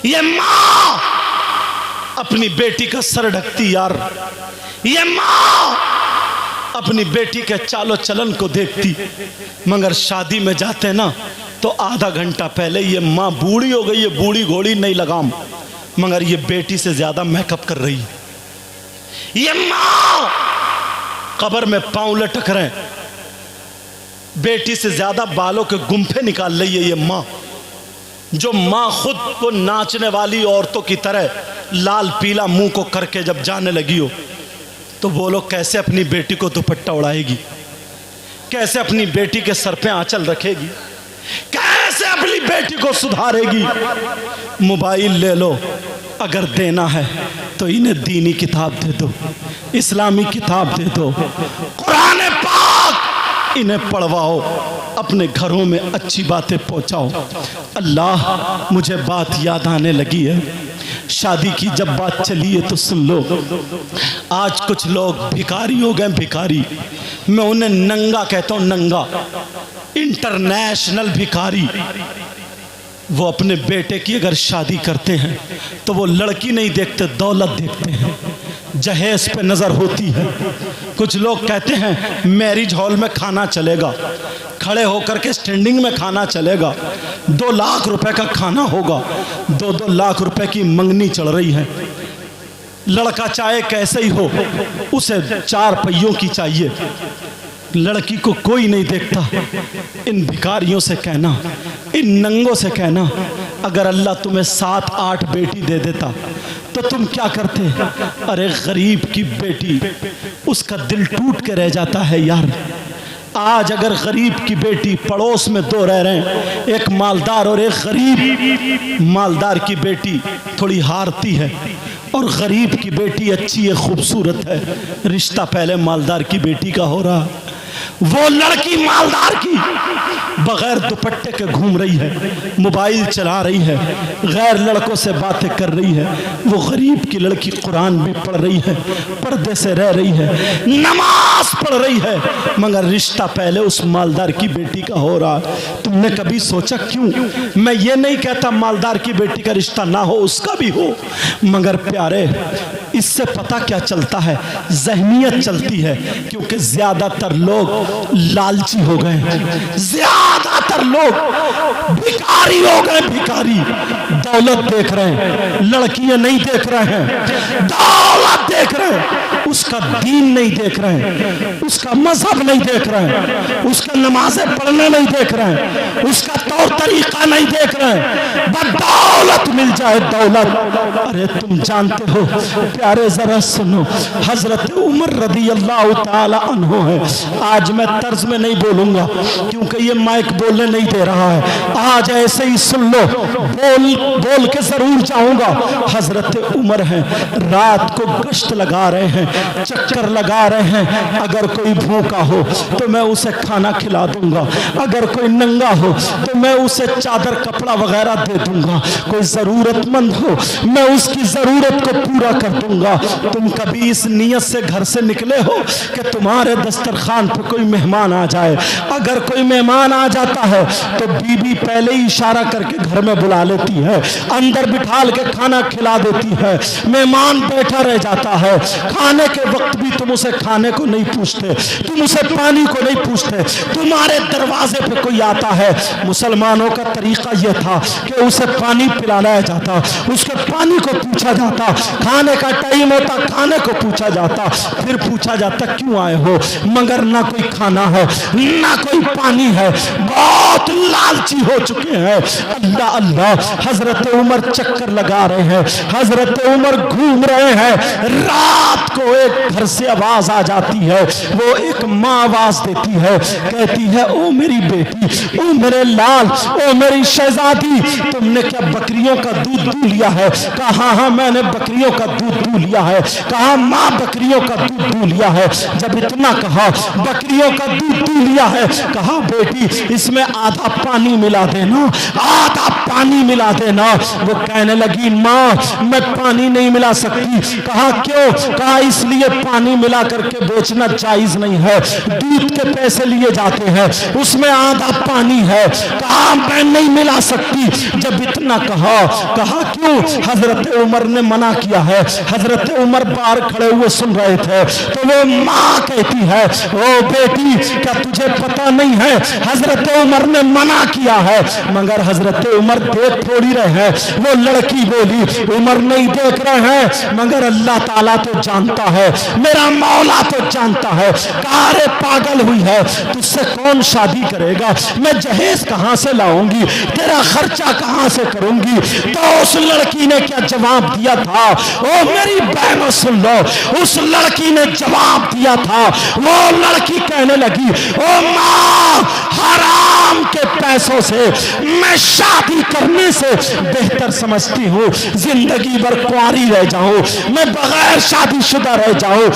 ये माँ अपनी बेटी का सर ढकती यार, ये माँ अपनी बेटी के चालो चलन को देखती। मगर शादी में जाते ना तो आधा घंटा पहले ये माँ बूढ़ी हो गई है, बूढ़ी घोड़ी नहीं लगाम, मगर ये बेटी से ज्यादा मेकअप कर रही है। ये माँ कब्र में पांव लटक रहे, बेटी से ज्यादा बालों के गुम्फे निकाल रही है ये माँ। जो माँ खुद वो नाचने वाली औरतों की तरह लाल पीला मुंह को करके जब जाने लगी हो, तो वो लोग कैसे अपनी बेटी को दुपट्टा उड़ाएगी, कैसे अपनी बेटी के सर पे आंचल रखेगी, कैसे अपनी बेटी को सुधारेगी। मोबाइल ले लो, अगर देना है तो इन्हें दीनी किताब दे दो, इस्लामी किताब दे दो, कुरान पाक इन्हें पढ़वाओ, अपने घरों में अच्छी बातें पहुंचाओ। अल्लाह, मुझे बात याद आने लगी है, शादी की जब बात चली है तो सुन लो। आज कुछ लोग भिखारी हो गए, भिखारी, मैं उन्हें नंगा कहता हूं, नंगा, इंटरनेशनल भिखारी। वो अपने बेटे की अगर शादी करते हैं तो वो लड़की नहीं देखते, दौलत देखते हैं, जहेज पे नजर होती है। कुछ लोग कहते हैं मैरिज हॉल में खाना चलेगा, खड़े होकर के स्टैंडिंग में खाना चलेगा, 2 लाख रुपए का खाना होगा, 2-2 लाख रुपए की मंगनी चढ़ रही है। लड़का चाहे कैसे ही हो, उसे 4 पहियों की चाहिए, लड़की को कोई नहीं देखता। इन भिखारियों से कहना, इन नंगों से कहना, अगर अल्लाह तुम्हें 7-8 बेटी दे देता तो तुम क्या करते? अरे गरीब की बेटी, उसका दिल टूट के रह जाता है यार। आज अगर गरीब की बेटी, पड़ोस में 2 रह रहे हैं, एक मालदार और एक गरीब, मालदार की बेटी थोड़ी हारती है और गरीब की बेटी अच्छी है, खूबसूरत है, रिश्ता पहले मालदार की बेटी का हो रहा। वो लड़की मालदार की बगैर दुपट्टे के घूम रही है, मोबाइल चला रही है, गैर लड़कों से बातें कर रही है। वो गरीब की लड़की कुरान भी पढ़ रही है, पर्दे से रह रही है, नमाज पढ़ रही है, मगर रिश्ता पहले उस मालदार की बेटी का हो रहा। तुमने कभी सोचा क्यों? मैं ये नहीं कहता मालदार की बेटी का रिश्ता ना हो, उसका भी हो, मगर प्यारे, इससे पता क्या चलता है? ज़हनियत चलती है, क्योंकि ज्यादातर लोग लालची हो गए, ज्यादातर लोग भिखारी हो गए, भिखारी। दौलत देख रहे हैं, लड़कियां नहीं देख रहे हैं, दौलत देख रहे हैं, उसका दीन नहीं देख रहे हैं, उसका मजहब नहीं देख रहे हैं, उसका नमाजें पढ़ना नहीं देख रहे हैं, उसका तौर तरीका नहीं देख रहे हैं, बस दौलत मिल जाए, दौलत। अरे तुम जानते हो प्यारे, जरा सुनो, हजरत उमर रदी अल्लाह ताला अन्हु है। आज मैं तर्ज में नहीं बोलूंगा क्योंकि ये माइक बोलने नहीं दे रहा है, आज ऐसे ही सुन लो, बोल के जरूर जाऊंगा। हजरत उमर हैं, रात को गश्त लगा रहे हैं, चक्कर लगा रहे हैं, अगर कोई भूखा हो तो मैं उसे खाना खिला दूंगा, अगर कोई नंगा हो तो मैं उसे चादर कपड़ा वगैरह दे दूंगा, कोई जरूरतमंद हो मैं उसकी जरूरत को पूरा कर दूंगा। तुम कभी इस नियत से घर से निकले हो कि तुम्हारे दस्तरखान पर कोई मेहमान आ जाए? अगर कोई मेहमान आ जाता है तो बीबी पहले ही इशारा करके घर में बुला लेती है, अंदर बिठाल के खाना खिला देती है, मेहमान बैठा रह जाता है, खाने के वक्त भी तुम उसे खाने को नहीं पूछते, तुम उसे पानी को नहीं पूछते, तुम्हारे दरवाजे पे कोई आता है, मुसलमानों का तरीका यह था कि उसे पानी पिलाया जाता, उसके पानी को पूछा जाता, खाने का टाइम होता, खाने को पूछा जाता, फिर पूछा जाता क्यों आए हो, मगर ना कोई खाना है ना कोई पानी है, बहुत लालची हो चुके हैं। अल्लाह अल्लाह, हजरत उमर चक्कर लगा रहे हैं, हजरत उमर घूम रहे हैं, रात को एक घर से आवाज आ जाती है, वो एक माँ आवाज देती है, कहती है ओ मेरी बेटी, ओ मेरे लाल, ओ मेरी शहजादी, तुमने क्या बकरियों का दूध दू लिया है? कहा हाँ मैंने बकरियों का दूध दू लिया है। कहा माँ बकरियों का दूध दू लिया है। जब इतना कहा बकरियों का दूध दू लिया है, कहा बेटी इसमें आधा पानी मिला देना, आधा पानी मिला देना। वो कहने लगी माँ मैं पानी नहीं मिला सकती। कहा क्यों? कहा इसलिए पानी मिला करके बेचना जायज नहीं है, दूध के पैसे लिए जाते हैं, उसमें आधा पानी है। कहा मैं नहीं मिला सकती। जब इतना कहा क्यों? हजरत उमर ने मना किया है। हजरत उमर बाहर खड़े हुए सुन रहे थे, तो वो माँ कहती है ओ बेटी क्या तुझे पता नहीं है हजरत उमर ने मना किया है? मगर हजरत उमर देख थोड़ी रहे हैं। वो लड़की बोली उमर नहीं देख रहे हैं, मगर अल्लाह ताला तो जानता है, मेरा मौला तो जानता है। कहा अरे पागल हुई है, तुझसे कौन शादी करेगा, मैं जहेज कहां से लाऊंगी, तेरा खर्चा कहां से करूंगी। तो उस लड़की ने क्या जवाब दिया था, ओ मेरी बहनों सुन लो, उस लड़की ने जवाब दिया था। वो लड़की कहने लगी, ओ माँ, हराम के पैसों से मैं शादी करने से बेहतर समझती हूँ जिंदगी भर कुंवारी रह जाऊं, मैं बगैर शादीशुदा रह जाऊं,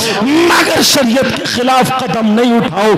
मगर शरीयत के खिलाफ कदम नहीं उठाऊं।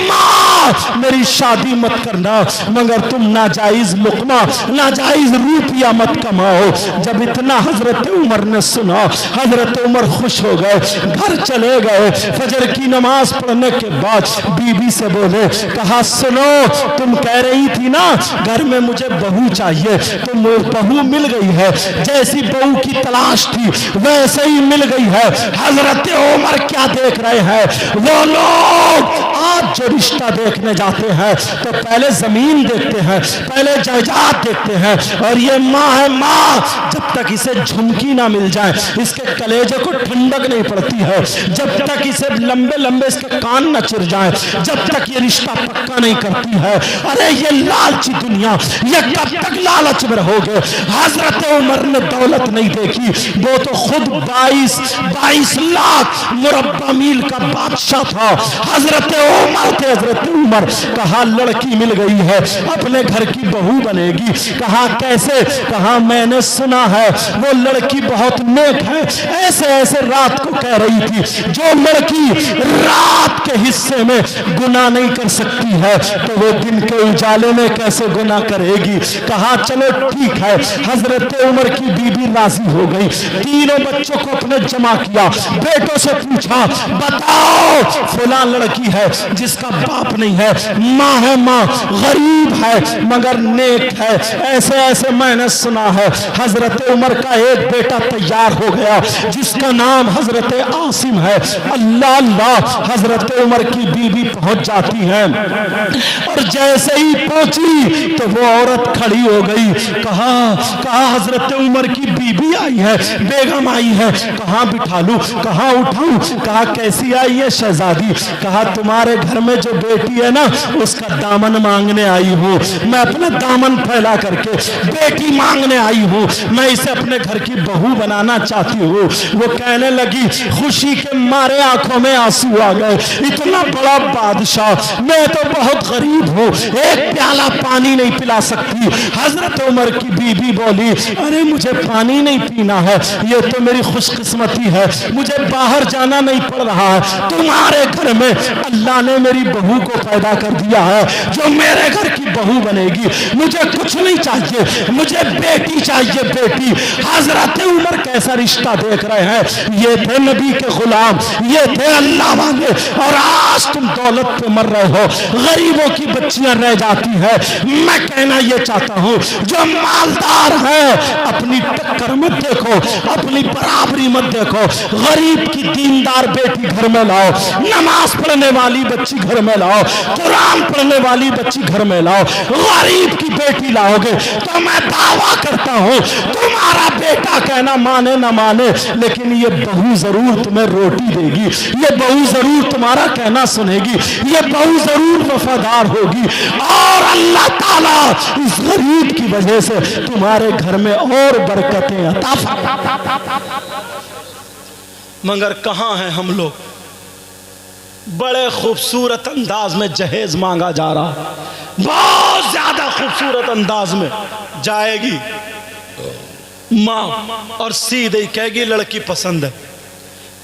माँ मेरी शादी मत करना, मगर तुम नाजायज लुकमा, नाजायज रूपिया मत कमाओ। जब इतना हजरत उमर ने सुना, हजरत उमर खुश हो गए, घर चले गए। फजर की नमाज पढ़ने के बाद बीबी से बोले, कहा सुनो, तुम कह रही थी ना घर में मुझे बहू चाहिए, तो बहू मिल गई है, जैसी बहू की तलाश थी वैसे ही मिल गई है। हजरत उमर क्या देख रहे हैं, वो लोग आज जो रिश्ता देखने जाते हैं तो पहले जमीन देखते हैं, पहले जायदाद देखते हैं। और ये माँ है, माँ जब तक इसे झुमकी ना मिल जाए, इसके कलेजे को ठंडक नहीं पड़ती है, जब तक इसे लंबे लंबे इसके कान न चिर जाए, जब तक ये रिश्ता पक्का नहीं करती है। अरे ये लालची दुनिया, ये कब तक लालच में रहोगे। हजरत उमर ने दौलत नहीं देखी, वो तो खुद 22 लाख मुरब्बा मील का बादशाह था। हजरत उमर थे, हजरत उमर। कहा लड़की मिल गई है, अपने घर की बहू बनेगी। कहा कैसे, कहा मैंने सुना है वो लड़की बहुत नेक है। ऐसे ऐसे रात को कह रही थी, जो लड़की रात के हिस्से में गुनाह नहीं कर सकती है तो वो दिन के उजाले में कैसे गुनाह करेगी। कहा चलो ठीक है। हजरत उमर की बीबी राजी हो गई, तीनों बच्चों को अपने जमा किया, बेटों से पूछा बताओ फुला लड़की है जिसका बाप नहीं है, माँ है, माँ गरीब है मगर नेक है, ऐसे ऐसे मैंने सुना है। हजरत उमर का एक बेटा तैयार हो गया जिसका नाम हजरत आसिम है। अल्लाह अल्लाह, हजरत उमर की बीबी पहुंच जाती है और जैसे ही पहुंची तो वो औरत खड़ी हो गई। कहा हजरत उमर की बीबी आई है, बेगम आई है, कहाँ बिठा लूं, कहाँ उठाऊं। कहा कैसी आई है शहजादी। कहा तुम्हारे घर में जो बेटी है ना उसका दामन मांगने आई हूँ, मैं अपना दामन फैला करके बेटी मांगने आई हूँ, मैं इसे अपने घर की बहू बनाना चाहती हूँ। वो कहने लगी, खुशी के मारे आंखों में आंसू आ गए, इतना बड़ा बादशाह, मैं तो बहुत गरीब हूँ, एक प्याला पानी नहीं पिला सकती। हजरत उमर की बीबी बोली, अरे मुझे पानी नहीं पीना है, ये तो मेरी खुशकिस्मती है, मुझे बाहर जाना नहीं पड़ रहा है, तुम्हारे घर में अल्लाह ने मेरी बहू को पैदा कर दिया है जो मेरे घर की बहू बनेगी, मुझे कुछ नहीं चाहिए, मुझे बेटी चाहिए, बेटी। हजरत उमर कैसा रिश्ता देख रहे हैं, ये थे नबी के गुलाम, ये थे अल्लाह वाले, और आज तुम दौलत पे मर रहे हो, गरीबों की बच्चियां रह जाती है। मैं कहना ये चाहता हूं, जो मालदार है अपनी टक्कर मत देखो, अपनी बराबरी मत देखो, गरीब की दीनदार बेटी घर में लाओ, नमाज पढ़ने वाली बच्ची घर में लाओ, कुरान पढ़ने वाली बच्ची घर में लाओ, गरीब की बेटी लाओगे तो मैं दावा करता हूं तुम्हारा बेटा कहना माने ना माने, लेकिन ये बहू जरूर तुम्हें रोटी देगी, ये बहू जरूर तुम्हारा कहना सुनेगी, ये बहू जरूर वफादार होगी, और अल्लाह ताला इस गरीब की वजह से तुम्हारे घर में और बरकतें अता फरमाएगा। मगर कहां हैं हम लोग, बड़े खूबसूरत अंदाज में जहेज मांगा जा रहा, बहुत ज्यादा खूबसूरत अंदाज में जाएगी माँ और सीधे ही कहेगी लड़की पसंद है।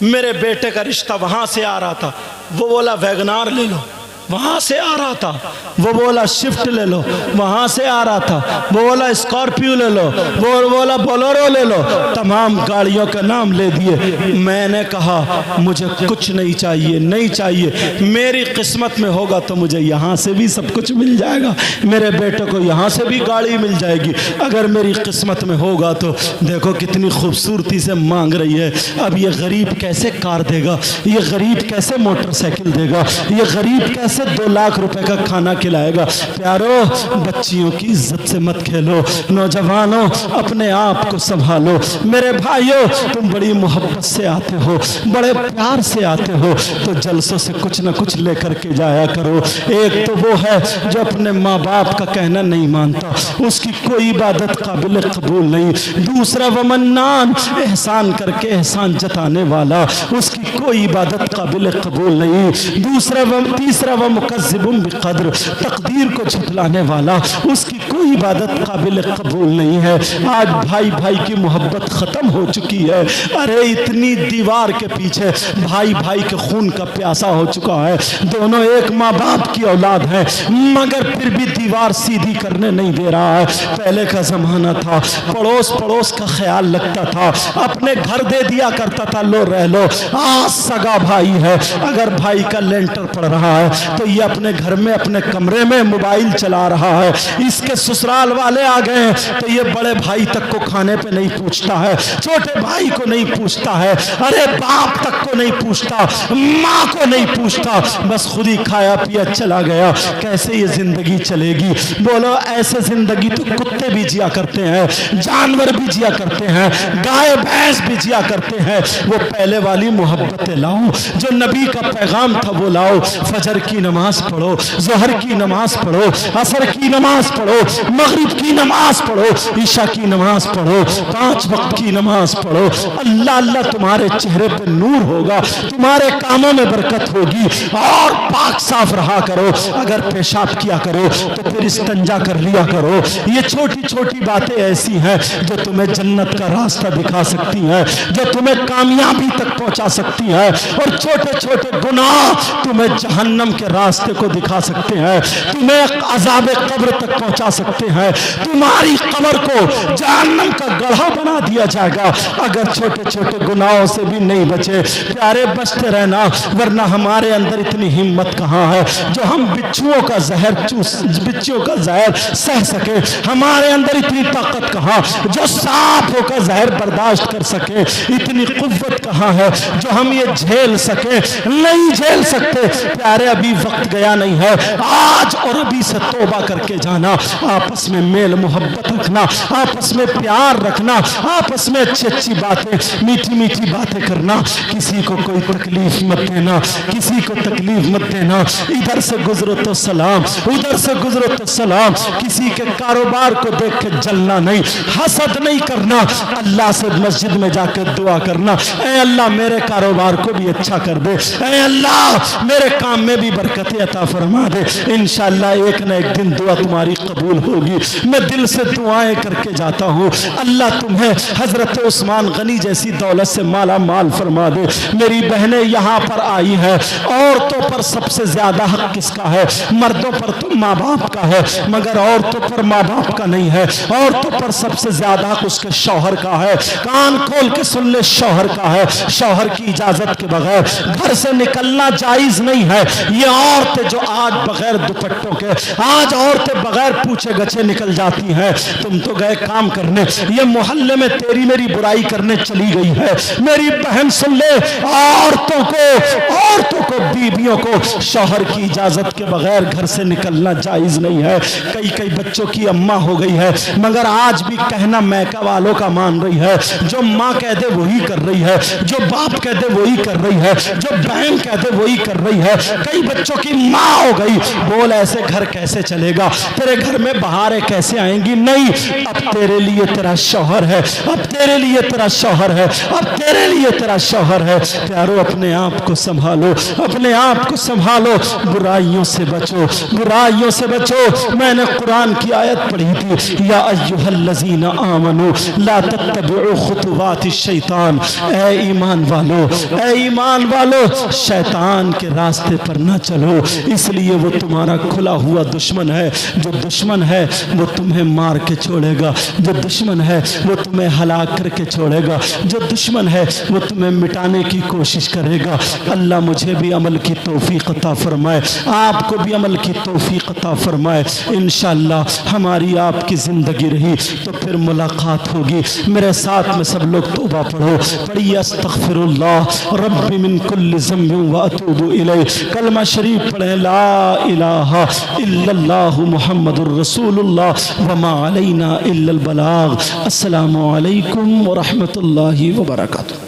मेरे बेटे का रिश्ता वहां से आ रहा था, वो बोला वैगनार ले लो, वहां से आ रहा था, वो बोला शिफ्ट ले लो, वहां से आ रहा था, वो बोला स्कॉर्पियो ले लो, वो बोला बोलेरो ले लो, तमाम गाड़ियों के नाम ले दिए। मैंने कहा मुझे कुछ नहीं चाहिए, नहीं चाहिए, मेरी किस्मत में होगा तो मुझे यहाँ से भी सब कुछ मिल जाएगा, मेरे बेटे को यहाँ से भी गाड़ी मिल जाएगी, अगर मेरी किस्मत में होगा तो। देखो कितनी खूबसूरती से मांग रही है। अब ये गरीब कैसे कार देगा, ये गरीब कैसे मोटरसाइकिल देगा, ये गरीब कैसे से 2 लाख रुपए का खाना खिलाएगा। प्यारो, बच्चियों की इज्जत से मत खेलो। नौजवानों, अपने आप को संभालो। मेरे भाइयों, तुम बड़ी मोहब्बत से आते हो, बड़े प्यार से आते हो, तो जलसों से कुछ न कुछ लेकर के जाया करो। एक तो वो है जो अपने माँ बाप का कहना नहीं मानता, उसकी कोई इबादत काबिल कबूल नहीं। दूसरा वमन्नान, एहसान करके एहसान जताने वाला, उसकी कोई इबादत काबिल कबूल नहीं। तीसरा व मुकज़्ज़िबुन बिक़द्र, तकदीर को झुठलाने वाला, उसकी कोई इबादत काबिल कबूल नहीं है। आज भाई भाई की मोहब्बत खत्म हो चुकी है। अरे इतनी दीवार के पीछे भाई भाई के खून का प्यासा हो चुका है। दोनों एक माँ बाप की औलाद है, मगर फिर भी दीवार सीधी करने नहीं दे रहा है। पहले का जमाना था, पड़ोस पड़ोस का ख्याल लगता था, अपने घर दे दिया करता था, लो रह लो। आज सगा भाई है, अगर भाई का लेंटर पड़ रहा है तो ये अपने घर में अपने कमरे में मोबाइल चला रहा है। इसके ससुराल वाले आ गए तो ये बड़े भाई तक को खाने पे नहीं पूछता है, छोटे भाई को नहीं पूछता है, अरे बाप तक को नहीं पूछता, माँ को नहीं पूछता, बस खुद ही खाया पिया चला गया। कैसे ये जिंदगी चलेगी? बोलो, ऐसे जिंदगी तो कुत्ते भी जिया करते हैं, जानवर भी जिया करते हैं, गाय भैंस भी जिया करते हैं। वो पहले वाली मोहब्बतें लाओ, जो नबी का पैगाम था वो लाओ। फजर की नमाज पढ़ो, जोहर की नमाज पढ़ो, असर की नमाज पढ़ो, मगरिब की नमाज पढ़ो, ईशा की नमाज पढ़ो, 5 वक्त की नमाज पढ़ो। अल्लाह अल्लाह तुम्हारे चेहरे पे नूर होगा, तुम्हारे कामों में बरकत होगी। और पाक साफ रहा करो। अगर पेशाब किया करो तो फिर इस्तंजा कर लिया करो। ये छोटी छोटी बातें ऐसी हैं जो तुम्हें जन्नत का रास्ता दिखा सकती हैं, जो तुम्हें कामयाबी तक पहुंचा सकती है। और छोटे छोटे गुनाह तुम्हें जहन्नम के रास्ते को दिखा सकते हैं, तुम्हें अज़ाब कब्र तक पहुंचा सकते हैं। तुम्हारी कब्र को जहन्नम का गड्ढा बना दिया जाएगा अगर छोटे छोटे गुनाहों से भी नहीं बचे। प्यारे, बचते रहना, वरना हमारे अंदर इतनी हिम्मत कहाँ है जो हम बिच्छुओं का जहर सह सके। हमारे अंदर इतनी ताकत कहाँ जो सांप होकर जहर बर्दाश्त कर सके। इतनी कुव्वत कहाँ है जो हम ये झेल सके। नहीं झेल सकते। प्यारे, अभी वक्त गया नहीं है। आज और अभी से तौबा करके जाना, आपस में मेल मोहब्बत रखना, आपस में प्यार रखना, आपस में अच्छी अच्छी बातें, मीठी मीठी बातें करना। किसी को कोई तकलीफ मत देना, किसी को तकलीफ मत देना। इधर से गुजरो तो सलाम, उधर से गुजरो तो सलाम। किसी के कारोबार को देख के जलना नहीं, हसद नहीं करना। अल्लाह से मस्जिद में जाकर दुआ करना, ऐ अल्लाह मेरे कारोबार को भी अच्छा कर दे, ऐ अल्लाह मेरे काम में भी बरकतें अता फरमा दे। इंशाअल्लाह एक न एक दिन दुआ तुम्हारी कबूल होगी। मैं दिल से दुआएं करके जाता हूँ। अल्लाह तुम्हें हजरत उस्मान गनी जैसी दौलत से माला माल फरमा दे। मेरी बहनें यहाँ पर आई हैं। औरतों पर सबसे ज्यादा हक किसका है? मर्दों पर तो माँ बाप का है, मगर औरतों पर माँ बाप का नहीं है। औरतों पर सबसे ज्यादा हक उसके शौहर का है। कान खोल के सुन ले, शौहर का है। शौहर की इजाजत के बगैर घर से निकलना जायज नहीं है। ये औरतें जो आज बगैर दुपट्टों के, आज औरतें बगैर पूछे गछे निकल जाती हैं। तुम तो गए काम करने, ये मोहल्ले में तेरी मेरी बुराई करने चली गई है। मेरी बहन सुन ले, औरतों को बीबियों को शौहर की इजाजत के बगैर घर से निकलना जायज नहीं है। कई बच्चों की अम्मा हो गई है, मगर आज भी कहना मैका वालों का मान रही है। जो माँ कह दे वही कर रही है, जो बाप कह दे वही कर रही है, जो बहन कह दे वही कर रही है। कई बच्चों की माँ हो गई। बोल, ऐसे घर कैसे चलेगा? तेरे घर में बहारें कैसे आएंगी? नहीं, अब तेरे लिए तेरा शौहर है, अब तेरे लिए तेरा शौहर है, अब तेरे लिए तेरा शौहर है। प्यारो, अपने आप को संभालो, अपने आप को संभालो। बुराइयों से बचो, बुराइयों से बचो। मैंने कुरान की आयत पढ़ी थी, या अय्युहल्लज़ीना आमनू ला तत्तबिउ खुतुवातिश शैतान। ऐ ईमान वालो, ऐ ईमान वालो, शैतान के रास्ते पर ना चलो, इसलिए वो तुम्हारा खुला हुआ दुश्मन है। जो दुश्मन है वो तुम्हें मार के छोड़ेगा, जो दुश्मन है वो तुम्हें हलाक करके छोड़ेगा, जो दुश्मन है वो तुम्हें मिटाने की कोशिश करेगा। अल्लाह मुझे भी अमल अमल की तौफीक अता फरमाए, आपको भी अमल की तौफीक अता फरमाए। इंशाअल्लाह हमारी आपकी ज़िंदगी रही तो फिर मुलाकात होगी। मेरे साथ में सब लोग तौबा पढ़ो, पढ़िए अस्तगफिरुल्लाह रब्बी मिन कुल्लि ज़म्बिन व अतूबु इलैह। कलमा शरीफ पढ़ें, ला इलाहा इल्लल्लाहु मुहम्मदुर रसूलुल्लाह व मा अलैना इल्लल बलाग। अस्सलामु अलैकुम व रहमतुल्लाहि व बरकातुहू।